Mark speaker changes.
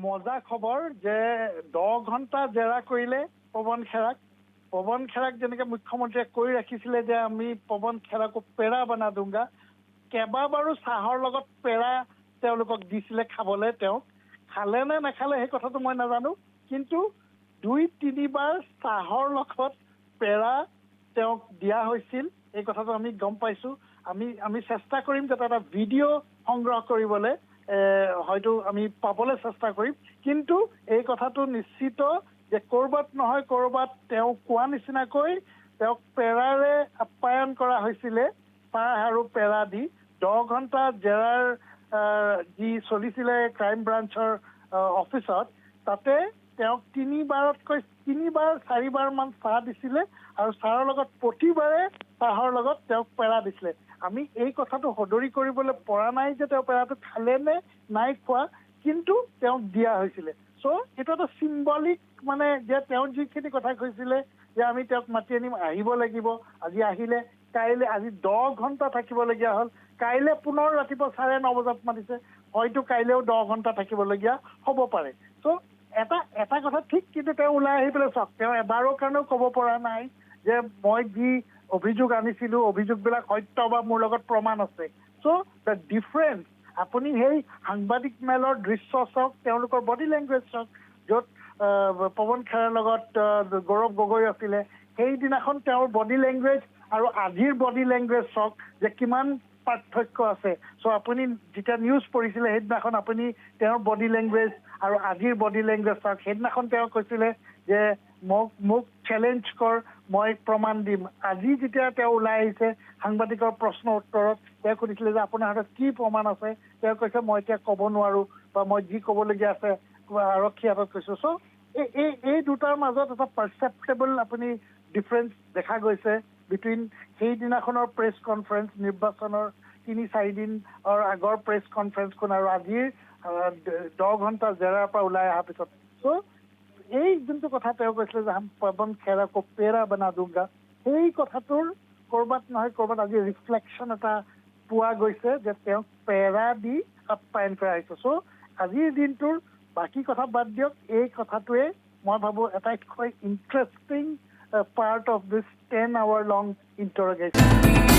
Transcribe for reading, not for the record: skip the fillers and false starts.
Speaker 1: মজা খবৰ যে 10 ঘণ্টা জেৰা কৰিলে পৱন খেৰাক যেনেকে মুখ্যমন্ত্ৰীয়ে কৈ ৰাখিছিলে যে আমি পৱন খেৰাকো পেৰা বনা দুংগা কেইবাবাৰো চাহৰ লগত পেৰা তেওঁলোকক দিছিলে খাবলৈ তেওঁক খালে নে নাখালে সেই কথাটো মই নাজানো কিন্তু 2-3 বাৰ চাহৰ লগত পেৰা তেওঁক দিয়া হৈছিল এই কথাটো আমি গম পাইছো আমি চেষ্টা কৰিম যাতে এটা ভিডিঅ' সংগ্ৰহ কৰিবলৈ হয়তো আমি পাবলৈ চেষ্টা কৰিম কিন্তু এই কথাটো নিশ্চিত যে কৰবাত নহয় কৰবাত তেওঁ কোৱা নিচিনাকৈ তেওঁক পেৰাৰে আপ্যায়ন কৰা হৈছিলে চাহ আৰু পেৰা দি 10 ঘণ্টা জেৰাৰ যি চলিছিলে ক্ৰাইম ব্ৰাঞ্চৰ অফিচত তাতে তেওঁক 3-4 মান চাহ দিছিলে আৰু চাহৰ লগত প্ৰতিবাৰে চাহৰ লগত তেওঁক পেৰা দিছিলে আমি এই কথাটো সদৰি কৰিবলৈ পৰা নাই যে তেওঁ পেৰাটো খালে নে নাই খোৱা কিন্তু তেওঁক দিয়া হৈছিলে চ' এইটো এটা চিম্বলিক মানে যে তেওঁ যিখিনি কথা কৈছিলে যে আমি তেওঁক মাতি আনিম আহিব লাগিব আজি আহিলে কাইলৈ আজি 10 ঘণ্টা থাকিবলগীয়া হ'ল কাইলৈ পুনৰ ৰাতিপুৱা 9:30 বজাত মাতিছে হয়তো কাইলৈও 10 ঘণ্টা থাকিবলগীয়া হ'ব পাৰে চ' এটা কথা ঠিক কিন্তু তেওঁ ওলাই আহি পেলাই চাওক তেওঁ এবাৰৰ কাৰণেও ক'ব পৰা নাই যে মই যি অভিযোগ আনিছিলো অভিযোগবিলাক সত্য বা মোৰ লগত প্ৰমাণ আছে চ' দ্য ডিফাৰেন্স আপুনি সেই সাংবাদিক মেলৰ দৃশ্য চাওক তেওঁলোকৰ বডি লেংগুৱেজ চাওক য'ত পৱন খেৰাৰ লগত গৌৰৱ গগৈ আছিলে সেইদিনাখন তেওঁৰ বডি লেংগুৱেজ আৰু আজিৰ বডি লেংগুৱেজ চাওক যে কিমান পাৰ্থক্য আছে চ' আপুনি যেতিয়া নিউজ পঢ়িছিলে সেইদিনাখন আপুনি তেওঁৰ বডি লেংগুৱেজ আৰু আজিৰ বডি লেংগুৱেজ চাওক সেইদিনাখন তেওঁ কৈছিলে যে মোক চেলেঞ্জ কৰ মই প্ৰমাণ দিম আজি যেতিয়া তেওঁ ওলাই আহিছে সাংবাদিকৰ প্ৰশ্ন উত্তৰত তেওঁ সুধিছিলে যে আপোনাৰ হাতত কি প্ৰমাণ আছে তেওঁ কৈছে মই এতিয়া ক'ব নোৱাৰো বা মই যি ক'বলগীয়া আছে আৰক্ষী হাতত কৈছো চ' এই দুটাৰ মাজত এটা পাৰচেপ্টেবল আপুনি ডিফাৰেন্স দেখা গৈছে বিটুইন সেইদিনাখনৰ প্ৰেছ কনফাৰেন্স নিৰ্বাচনৰ 3-4 দিনৰ আগৰ প্ৰেছ কনফাৰেন্সখন আৰু আজিৰ 10 ঘণ্টা জেৰাৰ পৰা ওলাই অহাৰ পিছত চ' এই যোনটো কথা তেওঁ কৈছিলে যে পৱন খেৰাকো পেৰা বনা দুংগা সেই কথাটোৰ কৰবাত নহয় কৰবাত আজি ৰিফ্লেকশ্যন এটা পোৱা গৈছে যে তেওঁক পেৰা দি আপ্যায়ন কৰা হৈছে চ' আজিৰ দিনটোৰ বাকী কথা বাদ দিয়ক এই কথাটোৱে মই ভাবো আটাইতকৈ interesting part of this 10-hour long interrogation.